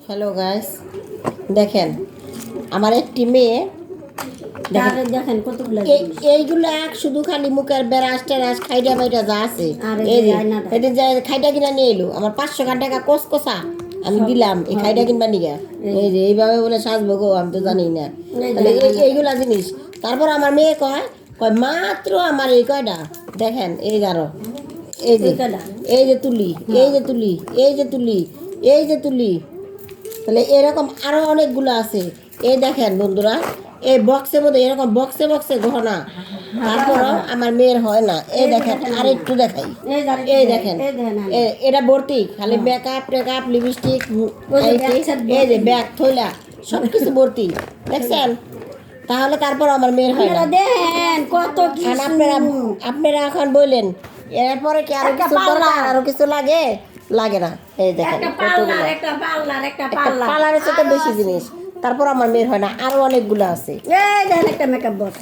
Hello guys, দেখেন আমার একটি মেয়ে, দেখেন কতগুলো এইগুলো এক শুধু খালি মুখের বেড়াস টেরাস খাইটা বাইটা যা আছে এটা যে খাইটা কিনা নিয়ে এলো আমার 500 টাকা কসকসা আমি দিলাম এই খাইটা কিনবা নিগা এই যে এইভাবে বলে সাজবো গো আমি তো জানি না। তাহলে এইগুলা জিনিস তারপর আমার মেয়ে কয় কয় মাত্র আমার এই কয়টা দেখেন এই গারো এই যে এই যে তুলি এই যে তুলি এই যে তুলি এই যে তুলি, তাহলে এরকম আরো অনেকগুলো আছে। এই দেখেন বন্ধুরা, এই বক্সের মধ্যে এরকম বক্সে বক্সে গহনা, তারপরও আমার মেয়ের হয় না। এই দেখেন আর একটু দেখাই, এই দেখেন এটা ভর্তি খালি মেকআপ টেকআপ লিপস্টিক, এই যে ব্যাগ থইলা সব কিছু ভর্তি দেখছেন। তাহলে তারপর আমার মেয়ের হয় না। দেখেন কত কি আপনারা এখন বললেন এরপরে কি আরো কিছু দরকার, আরো কিছু লাগে লাগে না। এই দেখেন কতগুলো পার্লারের সাথে বেশি জিনিস, তারপর আমার মেয়ের হয় না, আরো অনেকগুলো আছে। এই দেখেন একটা মেকআপ বক্স।